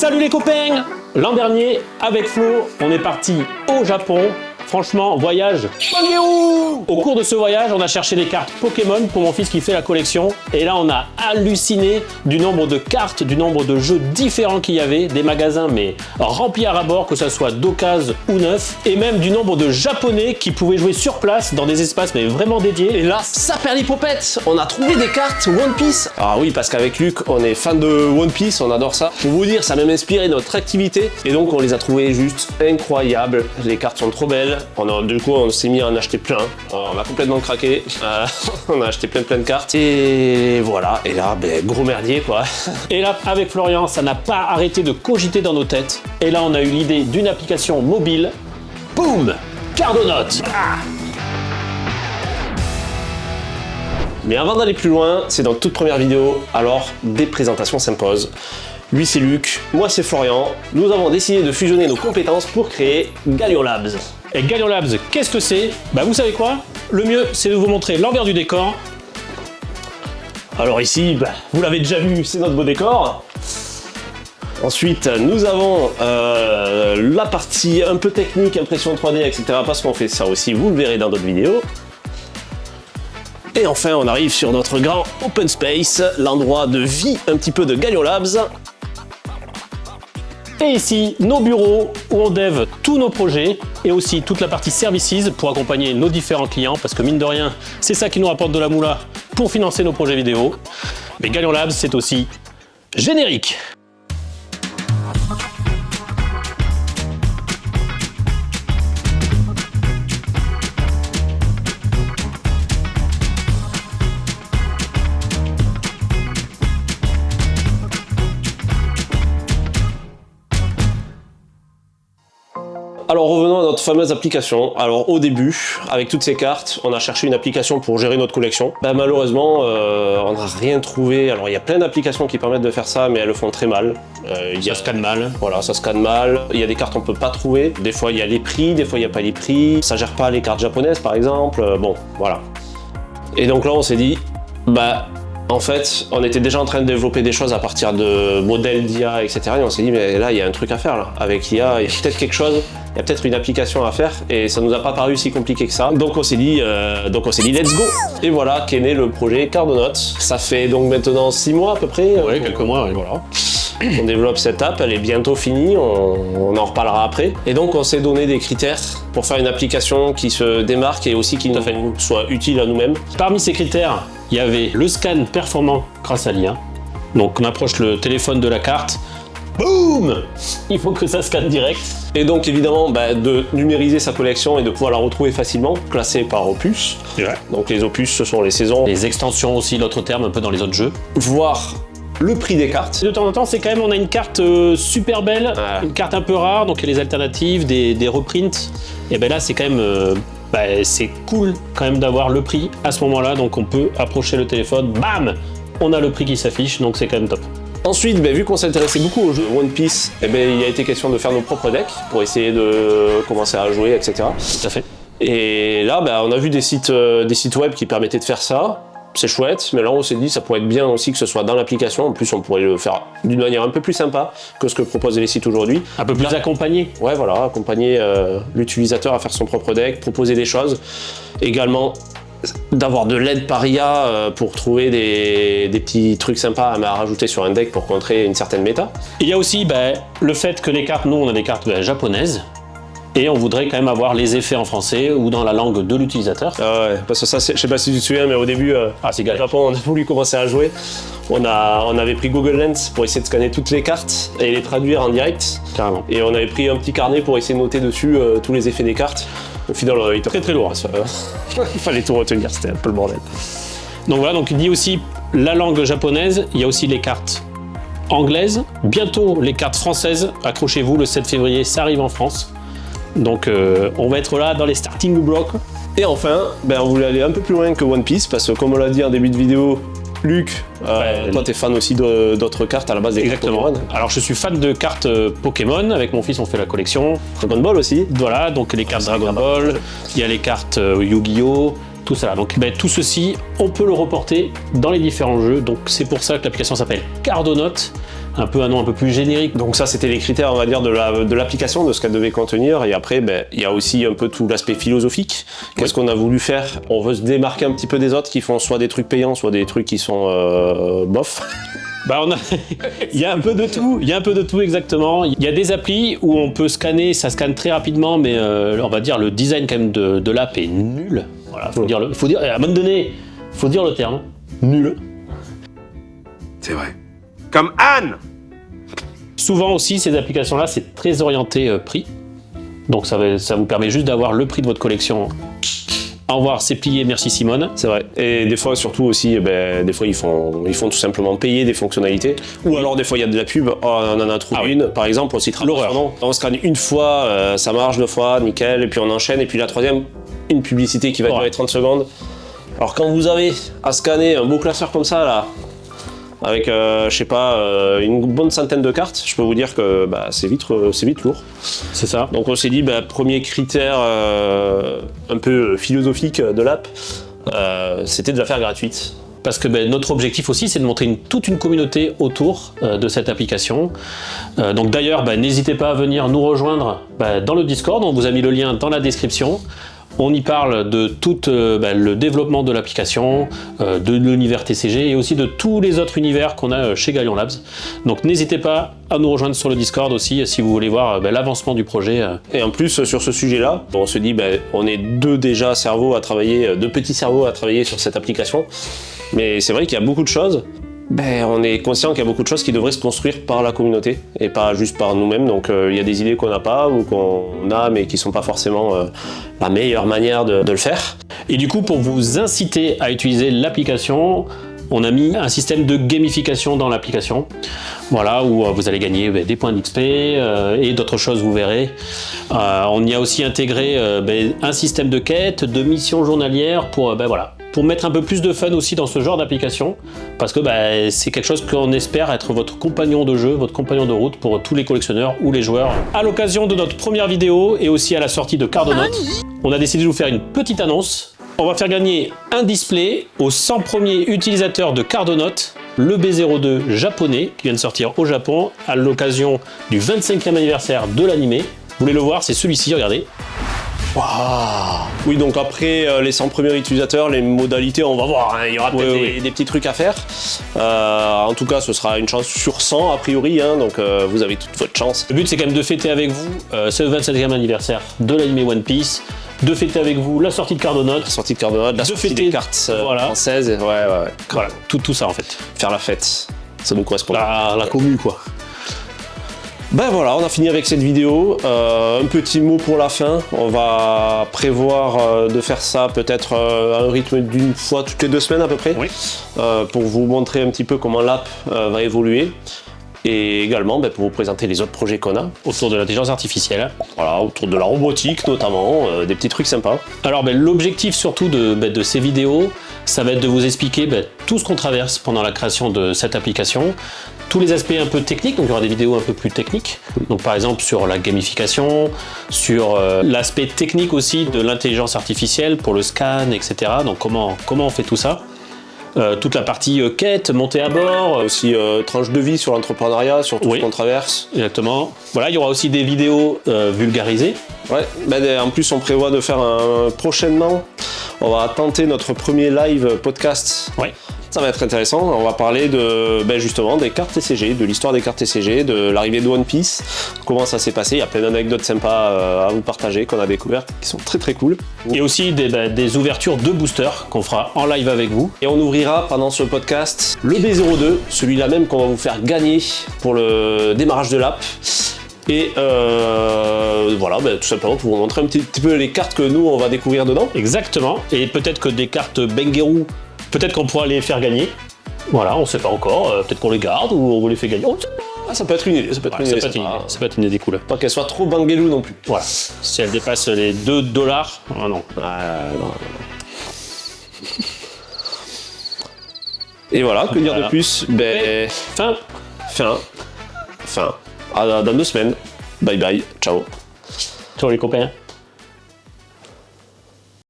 Salut les copains! L'an dernier, avec Flo, on est parti au Japon. Franchement, voyage au cours de ce voyage, on a cherché des cartes Pokémon pour mon fils qui fait la collection. Et là, on a halluciné du nombre de cartes, du nombre de jeux différents qu'il y avait. Des magasins, mais remplis à ras-bord, que ce soit d'occasion ou neuf. Et même du nombre de Japonais qui pouvaient jouer sur place dans des espaces mais vraiment dédiés. Et là, ça perd les popettes. On a trouvé des cartes One Piece. Ah oui, parce qu'avec Luc, on est fan de One Piece, on adore ça. Pour vous dire, ça a même inspiré notre activité. Et donc, on les a trouvées juste incroyables. Les cartes sont trop belles. Du coup, on s'est mis à en acheter plein. On a complètement craqué. On a acheté plein de cartes. Et voilà. Et là, gros merdier, quoi. Et là, avec Florian, ça n'a pas arrêté de cogiter dans nos têtes. Et là, on a eu l'idée d'une application mobile. Boum! Cardonote! Mais avant d'aller plus loin, c'est dans toute première vidéo, alors des présentations s'imposent. Lui c'est Luc, moi c'est Florian. Nous avons décidé de fusionner nos compétences pour créer Galion Labs. Et Galion Labs, qu'est-ce que c'est? Vous savez quoi? Le mieux, c'est de vous montrer l'envers du décor. Alors ici, vous l'avez déjà vu, c'est notre beau décor. Ensuite, nous avons la partie un peu technique, impression 3D, etc. Parce qu'on fait ça aussi, vous le verrez dans d'autres vidéos. Et enfin, on arrive sur notre grand open space, l'endroit de vie un petit peu de Galion Labs. Et ici, nos bureaux où on dev tous nos projets et aussi toute la partie services pour accompagner nos différents clients parce que mine de rien, c'est ça qui nous rapporte de la moula pour financer nos projets vidéo. Mais Galion Labs, c'est aussi générique. Alors revenons à notre fameuse application. Alors au début, avec toutes ces cartes, on a cherché une application pour gérer notre collection. Malheureusement, on n'a rien trouvé. Alors il y a plein d'applications qui permettent de faire ça, mais elles le font très mal. Ça scanne mal. Voilà, ça scanne mal. Il y a des cartes qu'on peut pas trouver. Des fois il y a les prix, des fois il n'y a pas les prix. Ça gère pas les cartes japonaises par exemple. Bon, voilà. Et donc là on s'est dit, en fait, on était déjà en train de développer des choses à partir de modèles d'IA, etc. Et on s'est dit, mais là, il y a un truc à faire. Là. Avec l'IA, il y a peut-être quelque chose, il y a peut-être une application à faire. Et ça nous a pas paru si compliqué que ça. Donc on s'est dit, let's go. Et voilà qu'est né le projet Cardonote. Ça fait donc maintenant 6 mois à peu près. Oui, quelques mois, et voilà. On développe cette app, elle est bientôt finie, on en reparlera après. Et donc on s'est donné des critères pour faire une application qui se démarque et aussi qui nous soit utile à nous-mêmes. Parmi ces critères, il y avait le scan performant grâce à l'IA. Donc on approche le téléphone de la carte, boum! Il faut que ça scanne direct. Et donc évidemment de numériser sa collection et de pouvoir la retrouver facilement, classée par opus. Ouais. Donc les opus, ce sont les saisons. Les extensions aussi, l'autre terme un peu dans les autres jeux. Voir le prix des cartes. De temps en temps, c'est quand même, on a une carte super belle, une carte un peu rare, donc il y a les alternatives, des reprints. Et là, c'est quand même, c'est cool quand même d'avoir le prix à ce moment-là, donc on peut approcher le téléphone, bam, on a le prix qui s'affiche, donc c'est quand même top. Ensuite, vu qu'on s'intéressait beaucoup au jeu One Piece, il a été question de faire nos propres decks pour essayer de commencer à jouer, etc. Tout à fait. Et là, on a vu des sites web qui permettaient de faire ça. C'est chouette, mais là on s'est dit ça pourrait être bien aussi que ce soit dans l'application. En plus, on pourrait le faire d'une manière un peu plus sympa que ce que proposent les sites aujourd'hui. Un peu plus accompagné. Ouais, voilà, accompagner l'utilisateur à faire son propre deck, proposer des choses. Également, d'avoir de l'aide par IA pour trouver des petits trucs sympas à rajouter sur un deck pour contrer une certaine méta. Il y a aussi le fait que les cartes, nous on a des cartes japonaises. Et on voudrait quand même avoir les effets en français ou dans la langue de l'utilisateur. Ouais, parce que ça, je sais pas si tu te souviens, mais au début, c'est galère. Au Japon, on a voulu commencer à jouer. On avait pris Google Lens pour essayer de scanner toutes les cartes et les traduire en direct. Carrément. Et on avait pris un petit carnet pour essayer de noter dessus tous les effets des cartes. Au final, il était très lourd. Il fallait tout retenir, c'était un peu le bordel. Donc voilà, donc il dit aussi la langue japonaise, il y a aussi les cartes anglaises. Bientôt les cartes françaises, accrochez-vous, le 7 février, ça arrive en France. Donc on va être là dans les starting blocks. Et enfin, on voulait aller un peu plus loin que One Piece parce que comme on l'a dit en début de vidéo, Luc, toi t'es fan aussi d'autres cartes à la base des cartes Pokémon. Alors je suis fan de cartes Pokémon, avec mon fils on fait la collection. Dragon Ball aussi. Voilà, donc les cartes Dragon Ball, il y a les cartes Yu-Gi-Oh! Tout ça. Donc tout ceci, on peut le reporter dans les différents jeux. Donc c'est pour ça que l'application s'appelle Cardonote. un nom un peu plus générique. Donc ça, c'était les critères, on va dire, de l'application, de ce qu'elle devait contenir. Et après, il y a aussi un peu tout l'aspect philosophique. Qu'est-ce qu'on a voulu faire? On veut se démarquer un petit peu des autres qui font soit des trucs payants, soit des trucs qui sont bof. Il y a un peu de tout, exactement. Il y a des applis où on peut scanner, ça scanne très rapidement, mais on va dire le design quand même de l'app est nul. Voilà, faut dire, à un moment donné, faut dire le terme, nul. C'est vrai. Comme Anne! Souvent aussi, ces applications-là, c'est très orienté prix. Donc ça vous permet juste d'avoir le prix de votre collection. Au revoir, c'est plié, merci Simone. C'est vrai. Et des fois, surtout aussi, des fois, ils font tout simplement payer des fonctionnalités. Ou alors, des fois, il y a de la pub. Oh, on en a trouvé une. Par exemple, on citera l'horreur. On scanne une fois, ça marche 2 fois, nickel. Et puis on enchaîne. Et puis la troisième, une publicité qui va durer 30 secondes. Alors quand vous avez à scanner un beau classeur comme ça, là, avec, je sais pas, une bonne centaine de cartes, je peux vous dire que c'est vite lourd. C'est ça. Donc on s'est dit, premier critère un peu philosophique de l'app, c'était de la faire gratuite. Parce que notre objectif aussi, c'est de montrer toute une communauté autour de cette application. Donc d'ailleurs, n'hésitez pas à venir nous rejoindre dans le Discord, on vous a mis le lien dans la description. On y parle de tout le développement de l'application, de l'univers TCG et aussi de tous les autres univers qu'on a chez Galion Labs. Donc n'hésitez pas à nous rejoindre sur le Discord aussi si vous voulez voir l'avancement du projet. Et en plus sur ce sujet-là, on se dit on est deux petits cerveaux à travailler sur cette application. Mais c'est vrai qu'il y a beaucoup de choses. On est conscient qu'il y a beaucoup de choses qui devraient se construire par la communauté et pas juste par nous-mêmes. Donc il y a des idées qu'on n'a pas ou qu'on a mais qui ne sont pas forcément la meilleure manière de le faire. Et du coup, pour vous inciter à utiliser l'application, on a mis un système de gamification dans l'application. Voilà, où vous allez gagner des points d'XP et d'autres choses, vous verrez. On y a aussi intégré un système de quêtes, de missions journalières pour mettre un peu plus de fun aussi dans ce genre d'application, parce que c'est quelque chose qu'on espère être votre compagnon de jeu, votre compagnon de route pour tous les collectionneurs ou les joueurs. À l'occasion de notre première vidéo et aussi à la sortie de Cardonote, on a décidé de vous faire une petite annonce. On va faire gagner un display aux 100 premiers utilisateurs de Cardonote, le B02 japonais qui vient de sortir au Japon à l'occasion du 25e anniversaire de l'animé. Vous voulez le voir, c'est celui-ci, regardez. Wow. Oui, donc après les 100 premiers utilisateurs, les modalités, on va voir, il y aura peut-être des petits trucs à faire. En tout cas, ce sera une chance sur 100 a priori, donc vous avez toute votre chance. Le but, c'est quand même de fêter avec vous ce 25e anniversaire de l'animé One Piece, de fêter avec vous la sortie de Cardonote, la sortie des cartes françaises, Voilà, tout ça en fait. Faire la fête, ça nous correspond. La commu quoi. Voilà, on a fini avec cette vidéo. Un petit mot pour la fin. On va prévoir de faire ça peut-être à un rythme d'une fois toutes les 2 semaines à peu près, pour vous montrer un petit peu comment l'app va évoluer. Et également pour vous présenter les autres projets qu'on a. Autour de l'intelligence artificielle. Voilà, autour de la robotique notamment, des petits trucs sympas. Alors l'objectif surtout de ces vidéos, ça va être de vous expliquer tout ce qu'on traverse pendant la création de cette application, tous les aspects un peu techniques, donc il y aura des vidéos un peu plus techniques, donc par exemple sur la gamification, sur l'aspect technique aussi de l'intelligence artificielle pour le scan, etc. Donc comment on fait tout ça. Toute la partie quête, montée à bord. Aussi tranche de vie sur l'entrepreneuriat, sur tout ce qu'on traverse. Exactement. Voilà, il y aura aussi des vidéos vulgarisées. Ouais, en plus on prévoit de faire prochainement, on va tenter notre premier live podcast. Ouais. Ça va être intéressant, on va parler de justement des cartes TCG, de l'histoire des cartes TCG, de l'arrivée de One Piece, comment ça s'est passé, il y a plein d'anecdotes sympas à vous partager, qu'on a découvertes, qui sont très très cool. Et aussi des ouvertures de boosters qu'on fera en live avec vous. Et on ouvrira pendant ce podcast le B02, celui-là même qu'on va vous faire gagner pour le démarrage de l'app. Et voilà, tout simplement pour vous montrer un petit peu les cartes que nous on va découvrir dedans. Exactement, et peut-être que des cartes Bengeru, peut-être qu'on pourra les faire gagner. Voilà, on sait pas encore, peut-être qu'on les garde ou on vous les fait gagner. Ça peut être une idée, ça peut être une idée cool. Pas qu'elle soit trop bangelou non plus. Voilà, si elle dépasse les $2, non. Non. Et voilà, que dire de plus? Fin. Dans 2 semaines. Bye bye, ciao. Ciao les copains.